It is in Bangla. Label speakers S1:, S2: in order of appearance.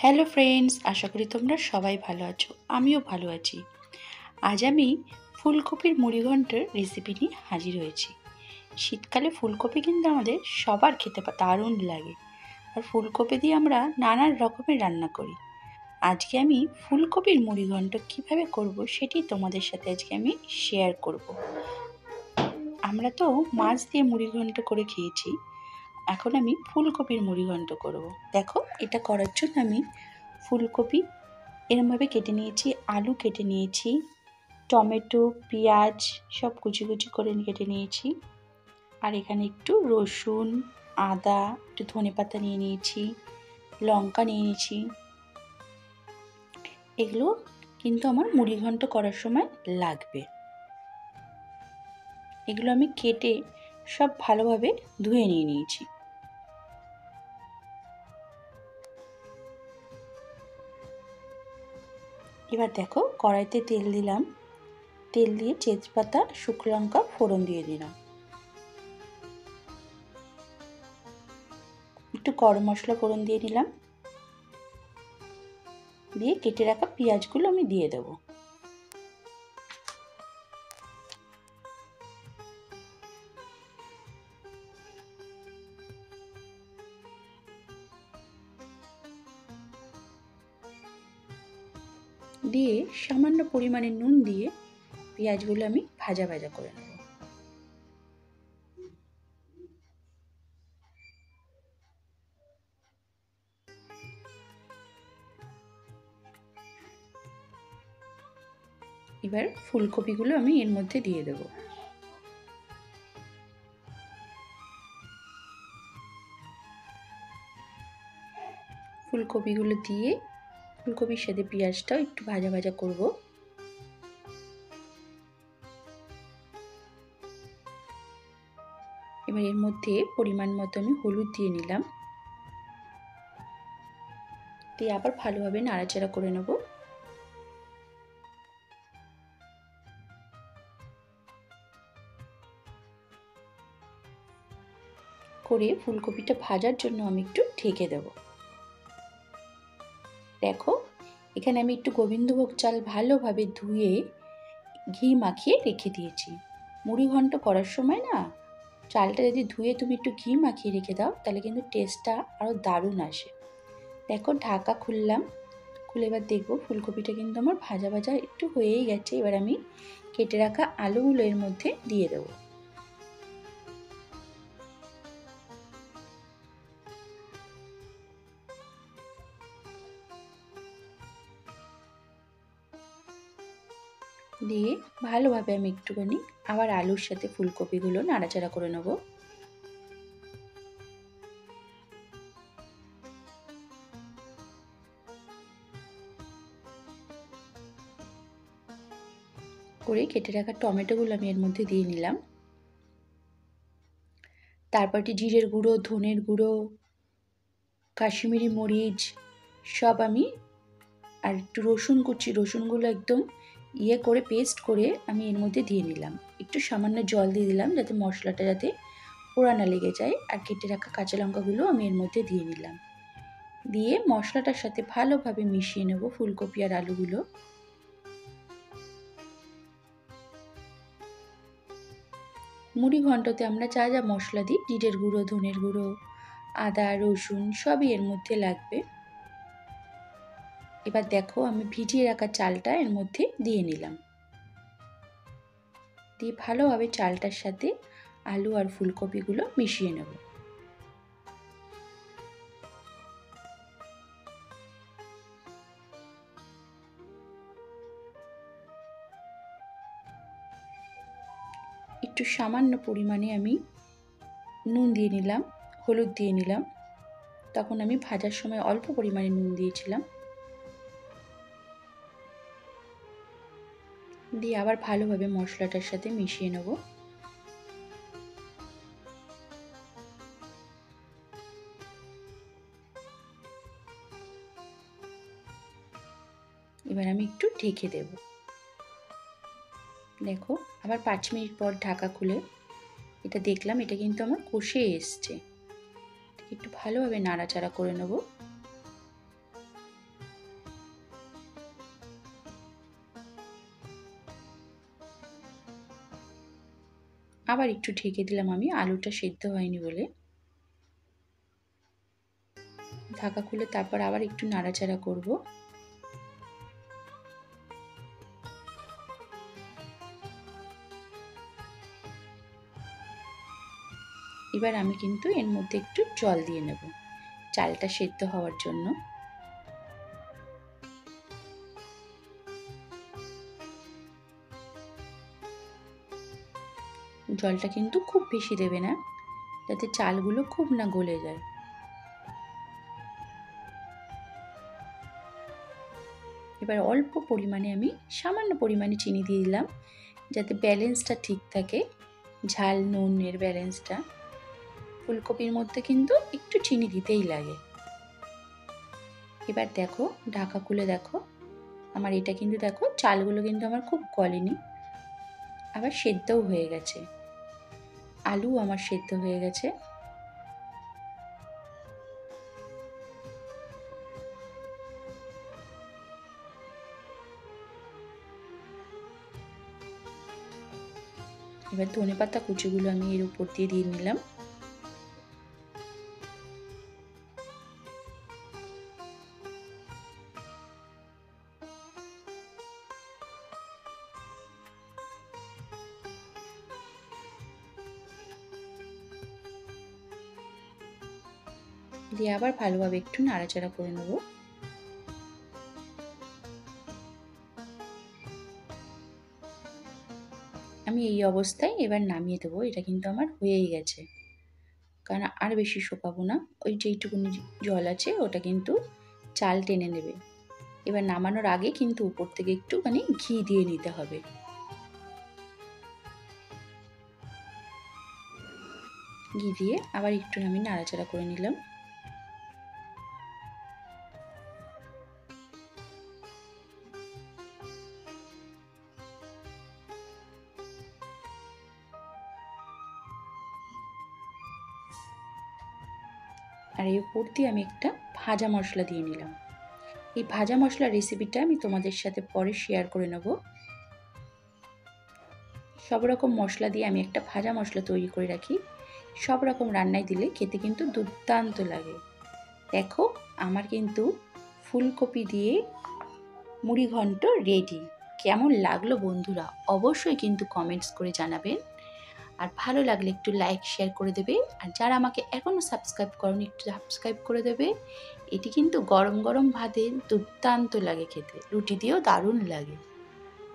S1: হ্যালো ফ্রেন্ডস, আশা করি তোমরা সবাই ভালো আছো। আমিও ভালো আছি। আজ আমি ফুলকপির মুড়িঘণ্টের রেসিপি নিয়ে হাজির হয়েছি। শীতকালে ফুলকপি কিন্তু আমাদের সবার খেতে দারুণ লাগে, আর ফুলকপি দিয়ে আমরা নানান রকমের রান্না করি। আজকে আমি ফুলকপির মুড়িঘণ্ট কীভাবে করব সেটি তোমাদের সাথে আজকে আমি শেয়ার করব। আমরা তো মাছ দিয়ে মুড়িঘণ্ট করে খেয়েছি, এখন আমি ফুলকপির মুড়িঘণ্ট করব। দেখো, এটা করার জন্য আমি ফুলকপি এরমভাবে কেটে নিয়েছি, আলু কেটে নিয়েছি, টমেটো, পেঁয়াজ সব কুচি কুচি করে কেটে নিয়েছি, আর এখানে একটু রসুন, আদা, একটু ধনেপাতা নিয়ে নিয়েছি, লঙ্কা নিয়ে নিয়েছি। এগুলো কিন্তু আমার মুড়িঘণ্ট করার সময় লাগবে। এগুলো আমি কেটে সব ভালোভাবে ধুয়ে নিয়ে নিয়েছি। এবার দেখো, কড়াইতে তেল দিলাম, তেল দিয়ে তেজপাতা, শুকনো লঙ্কা ফোড়ন দিয়ে দিলাম, একটু গরম মশলা ফোড়ন দিয়ে নিলাম, দিয়ে কেটে রাখা পেঁয়াজগুলো আমি দিয়ে দেবো। দিয়ে সামান্য পরিমাণে নুন দিয়ে পেঁয়াজগুলো আমি ভাজা ভাজা করে নেব। এবার ফুলকপিগুলো আমি এর মধ্যে দিয়ে দেব। ফুলকপিগুলো দিয়ে ফুলকপির সাথে পেঁয়াজটাও একটু ভাজা ভাজা করব। এবার এর মধ্যে পরিমাণ মতো আমি হলুদ দিয়ে নিলাম, দিয়ে আবার ভালোভাবে নাড়াচাড়া করে নেব। করে ফুলকপিটা ভাজার জন্য আমি একটু ঢেকে দেব। দেখো, এখানে আমি একটু গোবিন্দভোগ চাল ভালোভাবে ধুয়ে ঘি মাখিয়ে রেখে দিয়েছি। মুড়িঘণ্ট করার সময় না, চালটা যদি ধুয়ে তুমি একটু ঘি মাখিয়ে রেখে দাও, তাহলে কিন্তু টেস্টটা আরও দারুণ আসে। দেখো, ঢাকা খুললাম, খুলে এবার দেখবো ফুলকপিটা কিন্তু আমার ভাজা ভাজা একটু হয়েই গেছে। এবার আমি কেটে রাখা আলুগুলো এর মধ্যে দিয়ে দেবো। দিয়ে ভালোভাবে আমি একটুখানি আবার আলুর সাথে ফুলকপিগুলো নাড়াচাড়া করে নেব। করে কেটে রাখা টমেটোগুলো আমি এর মধ্যে দিয়ে নিলাম। তারপর জিরের গুঁড়ো, ধনের গুঁড়ো, কাশ্মীরি মরিচ সব আমি, আর একটু রসুন কুচি, রসুনগুলো একদম করে পেস্ট করে আমি এর মধ্যে দিয়ে নিলাম। একটু সামান্য জল দিয়ে দিলাম যাতে মশলাটা যাতে পোড়া না লেগে যায়। আর কেটে রাখা কাঁচা লঙ্কাগুলো আমি এর মধ্যে দিয়ে নিলাম। দিয়ে মশলাটার সাথে ভালোভাবে মিশিয়ে নেব ফুলকপি আর আলুগুলো। মুড়িঘণ্টতে আমরা যা যা মশলা দিই, জিরের গুঁড়ো, ধনের গুঁড়ো, আদা, রসুন সবই এর মধ্যে লাগবে। এবার দেখো, আমি ভিজিয়ে রাখা চালটা এর মধ্যে দিয়ে নিলাম, দিয়ে ভালোভাবে চালটার সাথে আলু আর ফুলকপিগুলো মিশিয়ে নেব। একটু সামান্য পরিমাণে আমি নুন দিয়ে নিলাম, হলুদ দিয়ে নিলাম। তখন আমি ভাজার সময় অল্প পরিমাণে নুন দিয়েছিলাম। দিয়ে আবার ভালোভাবে মশলাটার সাথে মিশিয়ে নেব। এবার আমি একটু ঢেকে দেব। দেখো, আবার 5 মিনিট পর ঢাকা খুলে এটা দেখলাম, এটা কিন্তু আমার কষে এসছে। একটু ভালোভাবে নাড়াচাড়া করে নেব। আবার একটু ঢেকে দিলাম আমি, আলুটা সেদ্ধ হয়নি বলে। ঢাকা খুলে তারপর আবার একটু নাড়াচাড়া করব। এবার আমি কিন্তু এর মধ্যে একটু জল দিয়ে নেব চালটা সেদ্ধ হওয়ার জন্য। জলটা কিন্তু খুব বেশি দেবে না, যাতে চালগুলো খুব না গলে যায়। এবার অল্প পরিমাণে আমি সামান্য পরিমাণে চিনি দিয়ে দিলাম, যাতে ব্যালেন্সটা ঠিক থাকে, ঝাল নুনের ব্যালেন্সটা। ফুলকপির মধ্যে কিন্তু একটু চিনি দিতেই লাগে। এবার দেখো, ঢাকা খুলে দেখো, আমার এটা কিন্তু দেখো চালগুলো কিন্তু আমার খুব গলেনি, আবার সেদ্ধও হয়ে গেছে, আলু আমার সেদ্ধ হয়ে গেছে। এবার ধনেপাতা কুচিগুলো আমি এর উপর দিয়ে নিলাম। দিয়ে আবার ভালোভাবে একটু নাড়াচাড়া করে নেব। আমি এই অবস্থায় এবার নামিয়ে দেবো, এটা কিন্তু আমার হয়েই গেছে, কারণ আর বেশি শুকাবো না, ওই যেইটুকুনি জল আছে ওটা কিন্তু চাল টেনে নেবে। এবার নামানোর আগে কিন্তু উপর থেকে একটুখানি ঘি দিয়ে নিতে হবে। ঘি দিয়ে আবার একটু আমি নাড়াচাড়া করে নিলাম। আর এই উপর দিয়ে আমি একটা ভাজা মশলা দিয়ে নিলাম। এই ভাজা মশলার রেসিপিটা আমি তোমাদের সাথে পরে শেয়ার করে নেব। সব রকম মশলা দিয়ে আমি একটা ভাজা মশলা তৈরি করে রাখি, সব রকম রান্নায় দিলে খেতে কিন্তু দুর্দান্ত লাগে। দেখো, আমার কিন্তু ফুলকপি দিয়ে মুড়ি ঘন্ট রেডি। কেমন লাগলো বন্ধুরা, অবশ্যই কিন্তু কমেন্টস করে জানাবেন। আর ভালো লাগলে একটু লাইক শেয়ার করে দেবে, আর যারা আমাকে এখনও সাবস্ক্রাইব করনি একটু সাবস্ক্রাইব করে দেবে। এটি কিন্তু গরম গরম ভাতে দুর্দান্ত লাগে খেতে, রুটি দিয়েও দারুণ লাগে।